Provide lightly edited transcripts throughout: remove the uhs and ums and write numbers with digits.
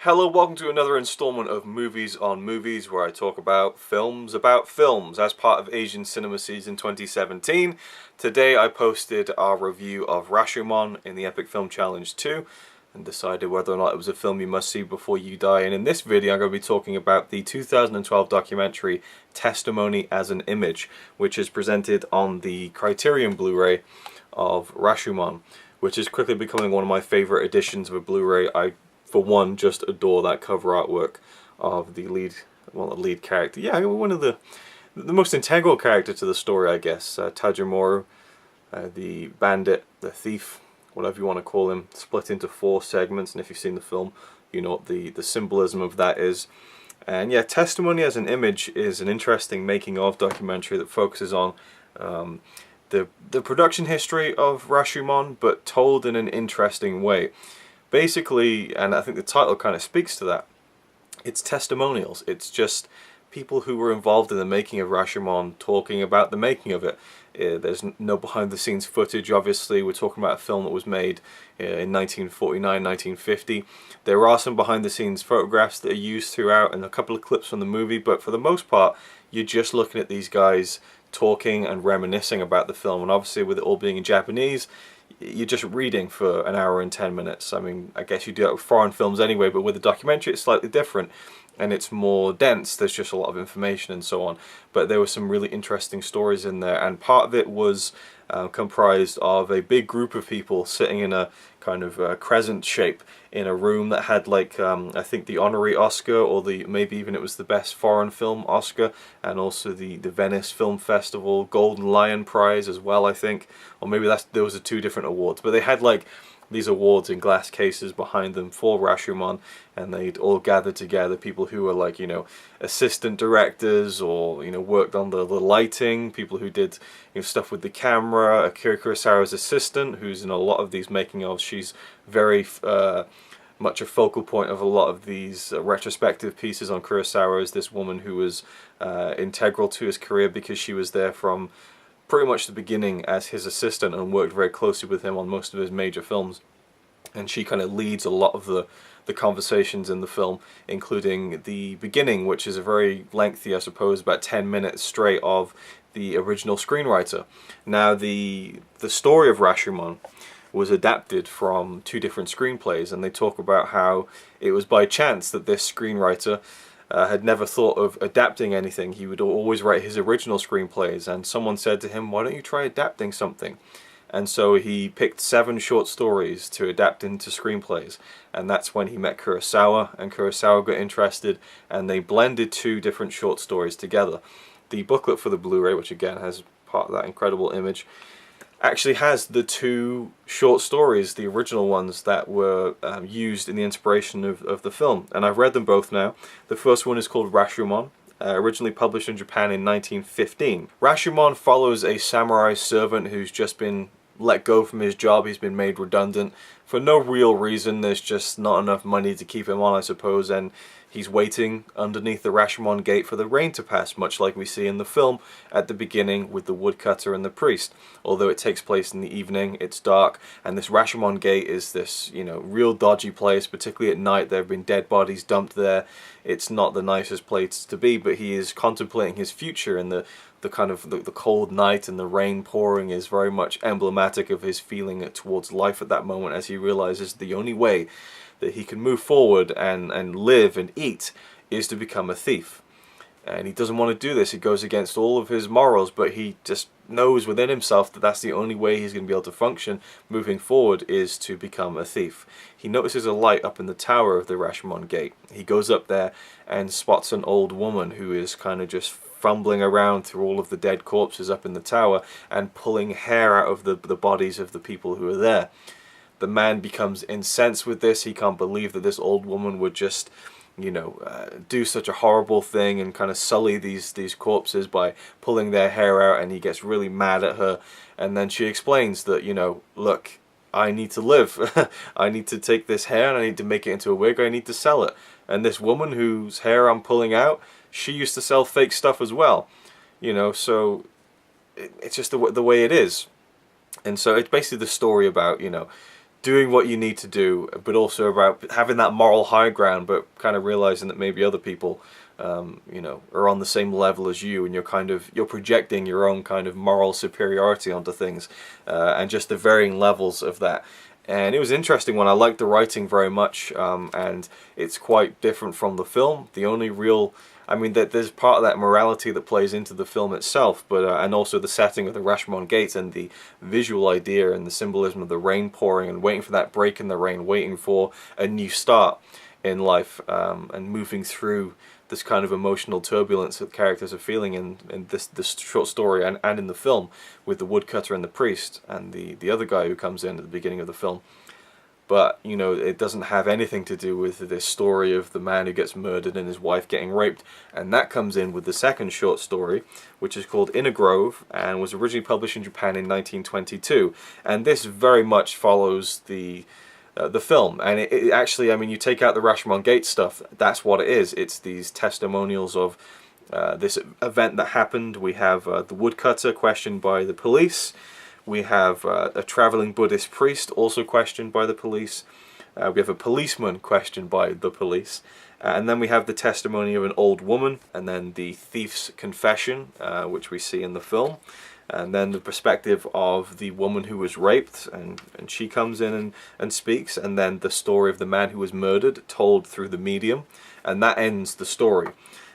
Hello, welcome to another installment of Movies on Movies, where I talk about films as part of Asian Cinema Season 2017. Today I posted our review of Rashomon in the Epic Film Challenge 2 and decided whether or not it was a film you must see before you die. And in this video I'm going to be talking about the 2012 documentary Testimony as an Image, which is presented on the Criterion Blu-ray of Rashomon, which is quickly becoming one of my favorite editions of a Blu-ray. I, for one, just adore that cover artwork of the lead character. Yeah, one of the most integral character to the story, I guess. Tajimaru, the bandit, the thief, whatever you want to call him, split into 4 segments, and if you've seen the film, you know what the symbolism of that is. And yeah, Testimony as an Image is an interesting making-of documentary that focuses on the production history of Rashomon, but told in an interesting way. Basically, and I think the title kind of speaks to that, it's testimonials. It's just people who were involved in the making of Rashomon talking about the making of it. There's no behind-the-scenes footage, obviously. We're talking about a film that was made in 1949, 1950. There are some behind-the-scenes photographs that are used throughout and a couple of clips from the movie, but for the most part, you're just looking at these guys talking and reminiscing about the film. And obviously, with it all being in Japanese, you're just reading for an hour and 10 minutes. I mean, I guess you do that with foreign films anyway, but with a documentary it's slightly different and it's more dense. There's just a lot of information and so on. But there were some really interesting stories in there, and part of it was comprised of a big group of people sitting in a kind of crescent shape in a room that had, like, I think the honorary Oscar, or maybe even it was the best foreign film Oscar, and also the Venice Film Festival Golden Lion Prize as well, I think, or maybe those are 2 different awards. But they had like these awards in glass cases behind them for Rashomon, and they'd all gathered together, people who were, like, you know, assistant directors, or, you know, worked on the lighting, people who did, you know, stuff with the camera. Akira Kurosawa's assistant, who's in a lot of these making-ofs, she's very much a focal point of a lot of these retrospective pieces on Kurosawa, is this woman who was integral to his career because she was there from pretty much the beginning as his assistant and worked very closely with him on most of his major films. And she kind of leads a lot of the conversations in the film, including the beginning, which is a very lengthy, I suppose, about 10 minutes straight of the original screenwriter. Now, the story of Rashomon was adapted from 2 different screenplays, and they talk about how it was by chance that this screenwriter had never thought of adapting anything. He would always write his original screenplays, and someone said to him, why don't you try adapting something? And so he picked 7 short stories to adapt into screenplays, and that's when he met Kurosawa, and Kurosawa got interested, and they blended 2 different short stories together. The booklet for the Blu-ray, which again has part of that incredible image, actually has the 2 short stories, the original ones that were used in the inspiration of the film. And I've read them both now. The first one is called Rashomon, originally published in Japan in 1915. Rashomon follows a samurai servant who's just been let go from his job. He's been made redundant for no real reason. There's just not enough money to keep him on, I suppose, and he's waiting underneath the Rashomon gate for the rain to pass, much like we see in the film at the beginning with the woodcutter and the priest. Although it takes place in the evening, it's dark, and this Rashomon gate is this, you know, real dodgy place, particularly at night. There have been dead bodies dumped there. It's not the nicest place to be, but he is contemplating his future, and the kind of the cold night and the rain pouring is very much emblematic of his feeling towards life at that moment, as he realizes the only way that he can move forward and live and eat is to become a thief. And he doesn't want to do this. It goes against all of his morals, but he just knows within himself that that's the only way he's going to be able to function moving forward, is to become a thief. He notices a light up in the tower of the Rashomon gate. He goes up there and spots an old woman who is kind of just fumbling around through all of the dead corpses up in the tower and pulling hair out of the bodies of the people who are there. The man becomes incensed with this. He can't believe that this old woman would just, you know, do such a horrible thing and kind of sully these corpses by pulling their hair out, and he gets really mad at her. And then she explains that, you know, look, I need to live. I need to take this hair and I need to make it into a wig. I need to sell it. And this woman whose hair I'm pulling out, she used to sell fake stuff as well. You know, so it's just the way it is. And so it's basically the story about, you know, doing what you need to do, but also about having that moral high ground, but kind of realizing that maybe other people, you know, are on the same level as you, and you're projecting your own kind of moral superiority onto things, and just the varying levels of that. And it was an interesting one. I liked the writing very much, and it's quite different from the film. The only real, I mean, there's part of that morality that plays into the film itself, but and also the setting of the Rashomon Gate and the visual idea and the symbolism of the rain pouring and waiting for that break in the rain, waiting for a new start in life, and moving through this kind of emotional turbulence that characters are feeling in this short story and in the film, with the woodcutter and the priest and the other guy who comes in at the beginning of the film. But, you know, it doesn't have anything to do with this story of the man who gets murdered and his wife getting raped. And that comes in with the second short story, which is called In a Grove, and was originally published in Japan in 1922. And this very much follows the film, and it actually, I mean, you take out the Rashomon Gate stuff, that's what it is. It's these testimonials of this event that happened. We have the woodcutter questioned by the police. We have a traveling Buddhist priest also questioned by the police. We have a policeman questioned by the police. And then we have the testimony of an old woman, and then the thief's confession, which we see in the film. And then the perspective of the woman who was raped, and she comes in and speaks, and then the story of the man who was murdered, told through the medium, and that ends the story.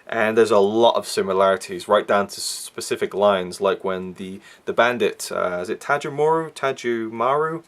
And there's a lot of similarities, right down to specific lines, like when the bandit, is it Tajumaru?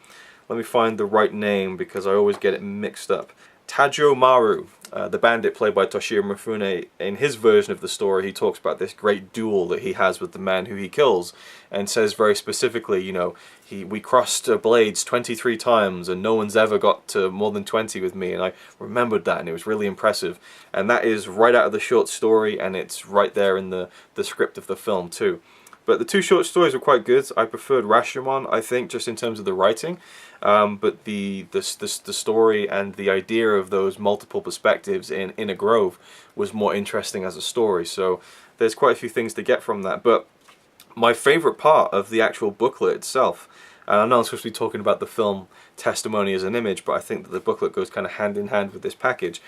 Let me find the right name, because I always get it mixed up. Tajumaru, the bandit played by Toshiro Mifune, in his version of the story, he talks about this great duel that he has with the man who he kills, and says very specifically, you know, we crossed blades 23 times and no one's ever got to more than 20 with me, and I remembered that, and it was really impressive. And that is right out of the short story, and it's right there in the script of the film too. But the two short stories were quite good. I preferred Rashomon, I think, just in terms of the writing. But the story and the idea of those multiple perspectives in a grove was more interesting as a story. So there's quite a few things to get from that. But my favourite part of the actual booklet itself, and I know I'm supposed to be talking about the film testimony as an image, but I think that the booklet goes kind of hand in hand with this package.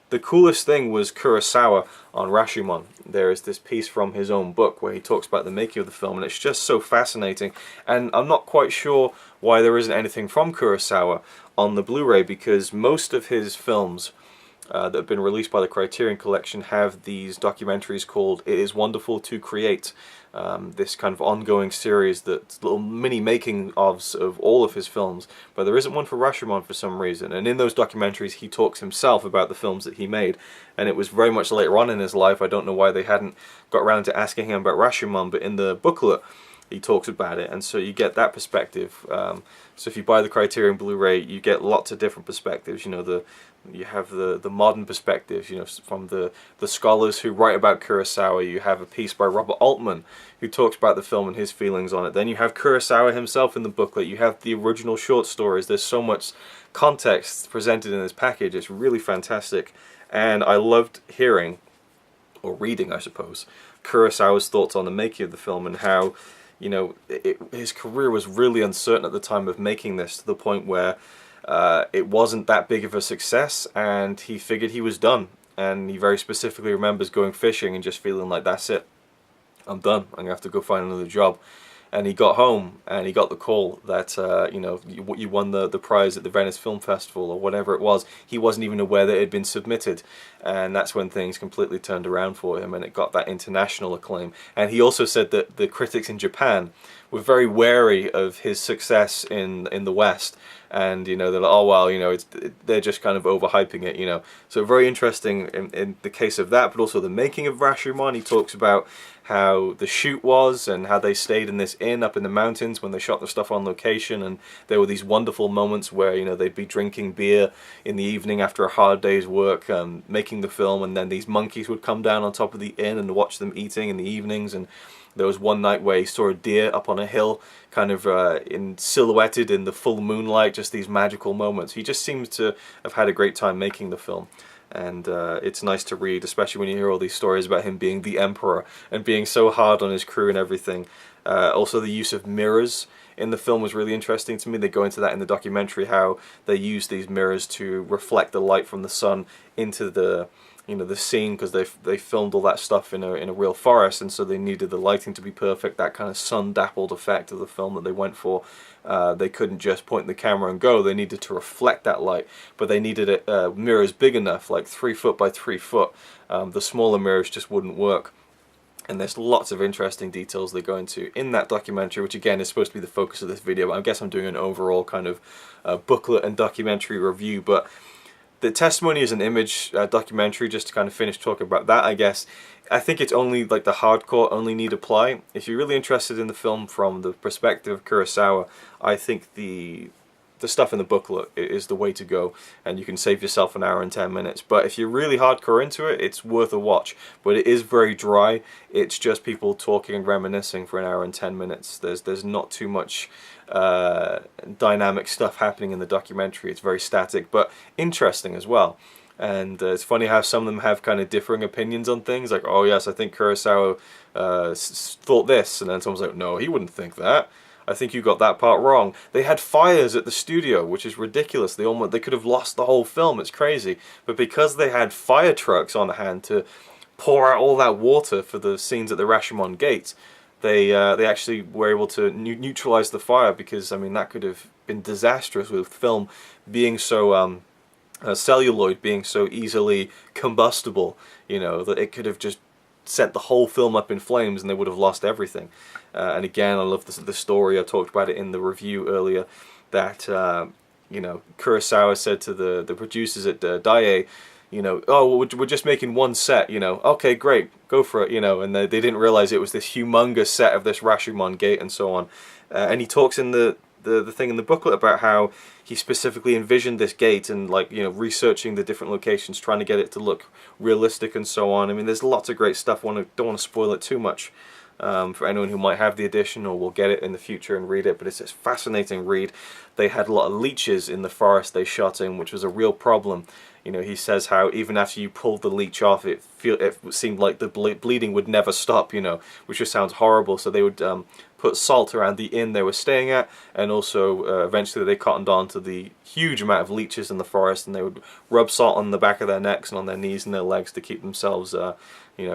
The coolest thing was Kurosawa on Rashomon. There is this piece from his own book where he talks about the making of the film, and it's just so fascinating. And I'm not quite sure why there isn't anything from Kurosawa on the Blu-ray, because most of his films that have been released by the Criterion Collection have these documentaries called It Is Wonderful to Create, this kind of ongoing series, that's little mini making-ofs of all of his films, but there isn't one for Rashomon for some reason. And in those documentaries he talks himself about the films that he made, and it was very much later on in his life. I don't know why they hadn't got around to asking him about Rashomon, but in the booklet he talks about it, and so you get that perspective. So if you buy the Criterion Blu-ray, you get lots of different perspectives. You know, you have the modern perspectives, you know, from the scholars who write about Kurosawa. You have a piece by Robert Altman who talks about the film and his feelings on it. Then you have Kurosawa himself in the booklet. You have the original short stories. There's so much context presented in this package. It's really fantastic, and I loved hearing, or reading I suppose, Kurosawa's thoughts on the making of the film, and how, you know, his career was really uncertain at the time of making this, to the point where it wasn't that big of a success, and he figured he was done. And he very specifically remembers going fishing and just feeling like, that's it, I'm done, I'm going to have to go find another job. And he got home and he got the call that, you know, you won the prize at the Venice Film Festival or whatever it was. He wasn't even aware that it had been submitted. And that's when things completely turned around for him, and it got that international acclaim. And he also said that the critics in Japan were very wary of his success in the West. And, you know, they're like, oh, well, you know, they're just kind of overhyping it, you know. So very interesting in the case of that, but also the making of Rashomon. He talks about how the shoot was, and how they stayed in this inn up in the mountains when they shot the stuff on location, and there were these wonderful moments where, you know, they'd be drinking beer in the evening after a hard day's work, making the film, and then these monkeys would come down on top of the inn and watch them eating in the evenings. And there was one night where he saw a deer up on a hill, kind of silhouetted in the full moonlight, just these magical moments. He just seems to have had a great time making the film. And it's nice to read, especially when you hear all these stories about him being the emperor and being so hard on his crew and everything. Also the use of mirrors in the film was really interesting to me. They go into that in the documentary, how they use these mirrors to reflect the light from the sun into the the scene, because they filmed all that stuff in a real forest, and so they needed the lighting to be perfect, that kind of sun dappled effect of the film that they went for. They couldn't just point the camera and go, they needed to reflect that light, but they needed mirrors big enough, like 3 foot by 3 foot. The smaller mirrors just wouldn't work. And there's lots of interesting details they go into in that documentary, which again is supposed to be the focus of this video, but I guess I'm doing an overall kind of booklet and documentary review. But the Testimony is an image documentary, just to kind of finish talking about that, I guess. I think it's only like the hardcore only need apply. If you're really interested in the film from the perspective of Kurosawa, I think the stuff in the booklet is the way to go, and you can save yourself an hour and 10 minutes. But if you're really hardcore into it, it's worth a watch. But it is very dry. It's just people talking and reminiscing for an hour and 10 minutes. There's not too much dynamic stuff happening in the documentary. It's very static, but interesting as well. And it's funny how some of them have kind of differing opinions on things, like, oh yes, I think Kurosawa thought this, and then someone's like, no, he wouldn't think that. I think you got that part wrong. They had fires at the studio, which is ridiculous. They could have lost the whole film. It's crazy. But because they had fire trucks on hand to pour out all that water for the scenes at the Rashomon gate, they actually were able to neutralize the fire, because I mean that could have been disastrous with film being so celluloid being so easily combustible. That it could have just set the whole film up in flames and they would have lost everything. And again, I love the story. I talked about it in the review earlier, that Kurosawa said to the producers at Daiei, oh, we're just making one set, okay, great, go for it, and they didn't realize it was this humongous set of this Rashomon gate and so on. And he talks in the thing in the booklet about how he specifically envisioned this gate, and researching the different locations, trying to get it to look realistic and so on. I mean, there's lots of great stuff. Don't want to spoil it too much for anyone who might have the edition or will get it in the future and read it, but it's a fascinating read. They had a lot of leeches in the forest they shot in, which was a real problem. He says how even after you pulled the leech off, it seemed like the bleeding would never stop, which just sounds horrible. So they would put salt around the inn they were staying at, and also eventually they cottoned on to the huge amount of leeches in the forest, and they would rub salt on the back of their necks and on their knees and their legs to keep themselves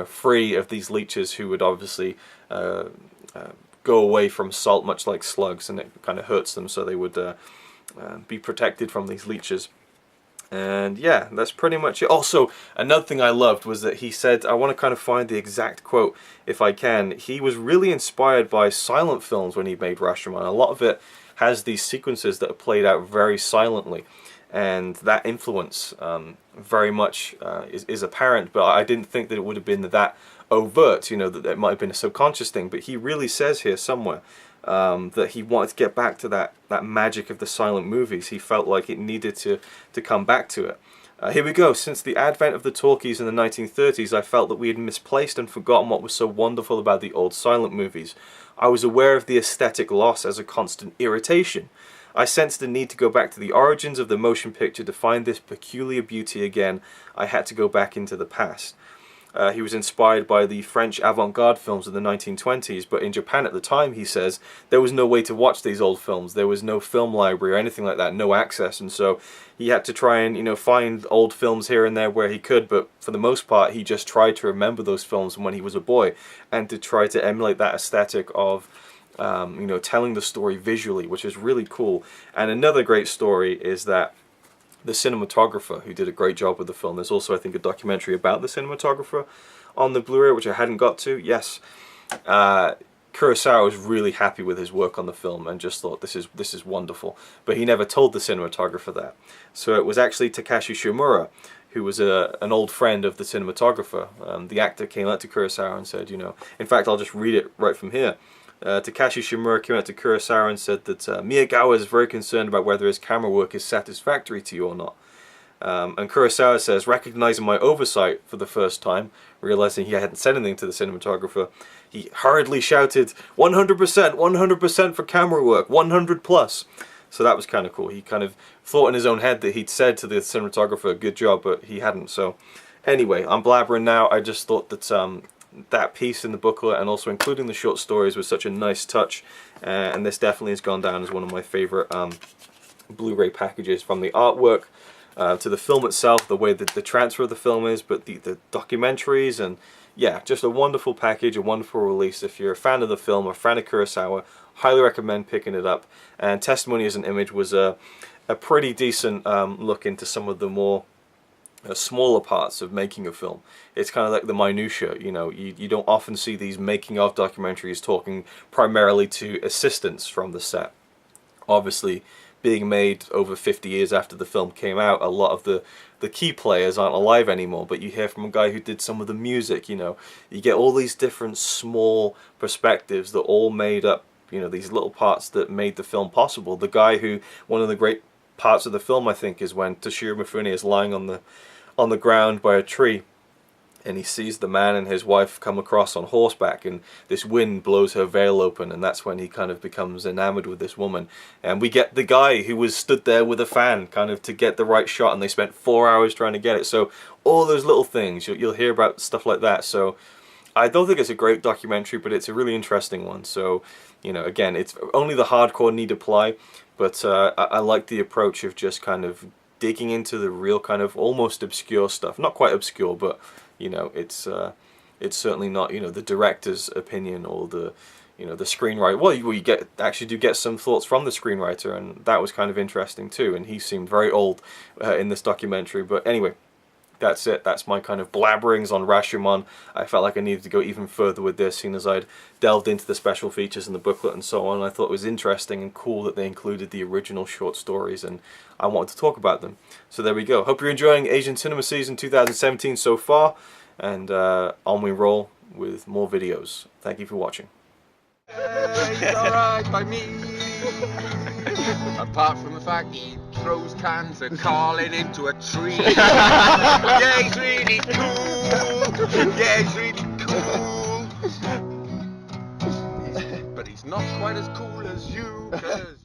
free of these leeches, who would obviously go away from salt much like slugs, and it kind of hurts them, so they would be protected from these leeches. And yeah, that's pretty much it. Also, another thing I loved was that he said, I want to kind of find the exact quote if I can, he was really inspired by silent films when he made Rashomon. A lot of it has these sequences that are played out very silently, and that influence very much is apparent, but I didn't think that it would have been that overt, that it might have been a subconscious thing. But he really says here somewhere that he wanted to get back to that magic of the silent movies. He felt like it needed to come back to it. Here we go. Since the advent of the talkies in the 1930s, I felt that we had misplaced and forgotten what was so wonderful about the old silent movies. I was aware of the aesthetic loss as a constant irritation. I sensed the need to go back to the origins of the motion picture to find this peculiar beauty again. I had to go back into the past. He was inspired by the French avant-garde films of the 1920s, but in Japan at the time, he says, there was no way to watch these old films. There was no film library or anything like that, no access, and so he had to try and, find old films here and there where he could, but for the most part, he just tried to remember those films from when he was a boy, and to try to emulate that aesthetic of, telling the story visually, which is really cool. And another great story is that the cinematographer, who did a great job with the film. There's also, I think, a documentary about the cinematographer on the Blu-ray, which I hadn't got to. Yes, Kurosawa was really happy with his work on the film and just thought, this is wonderful. But he never told the cinematographer that. So it was actually Takashi Shimura, who was an old friend of the cinematographer. The actor came out to Kurosawa and said, in fact, I'll just read it right from here. Takashi Shimura came out to Kurosawa and said that Miyagawa is very concerned about whether his camera work is satisfactory to you or not. And Kurosawa says, recognizing my oversight for the first time, realizing he hadn't said anything to the cinematographer, he hurriedly shouted, 100%, 100% for camera work, 100 plus. So that was kind of cool. He kind of thought in his own head that he'd said to the cinematographer, good job, but he hadn't. So anyway, I'm blabbering now. I just thought that that piece in the booklet and also including the short stories was such a nice touch, and this definitely has gone down as one of my favorite Blu-ray packages, from the artwork to the film itself, the way that the transfer of the film is, but the documentaries, and yeah, just a wonderful package, a wonderful release. If you're a fan of the film, a fan of Kurosawa, highly recommend picking it up. And Testimony as an Image was a pretty decent look into some of the more smaller parts of making a film. It's kind of like the minutiae, you know, you don't often see these making of documentaries talking primarily to assistants from the set. Obviously, being made over 50 years after the film came out, a lot of the key players aren't alive anymore, but you hear from a guy who did some of the music, you know, you get all these different small perspectives that all made up, you know, these little parts that made the film possible. The guy who, one of the great parts of the film, I think, is when Toshiro Mifune is lying on the ground by a tree, and he sees the man and his wife come across on horseback, and this wind blows her veil open, and that's when he kind of becomes enamored with this woman. And we get the guy who was stood there with a fan kind of to get the right shot, and they spent 4 hours trying to get it. So all those little things, you'll hear about stuff like that. So I don't think it's a great documentary, but it's a really interesting one. So, you know, again, it's only the hardcore need apply, but I like the approach of just kind of digging into the real kind of almost obscure stuff. Not quite obscure, but you know, it's certainly not, you know, the director's opinion or the, you know, the screenwriter. Well, you actually do get some thoughts from the screenwriter, and that was kind of interesting too. And he seemed very old in this documentary. But anyway, that's it. That's my kind of blabberings on Rashomon. I felt like I needed to go even further with this, seeing as I'd delved into the special features in the booklet and so on. I thought it was interesting and cool that they included the original short stories, and I wanted to talk about them. So there we go. Hope you're enjoying Asian Cinema Season 2017 so far, and on we roll with more videos. Thank you for watching. He's alright by me. Apart from the fact he throws cans of Carlin into a tree. Yeah, he's really cool. Yeah, he's really cool. But he's not quite as cool as you, 'cause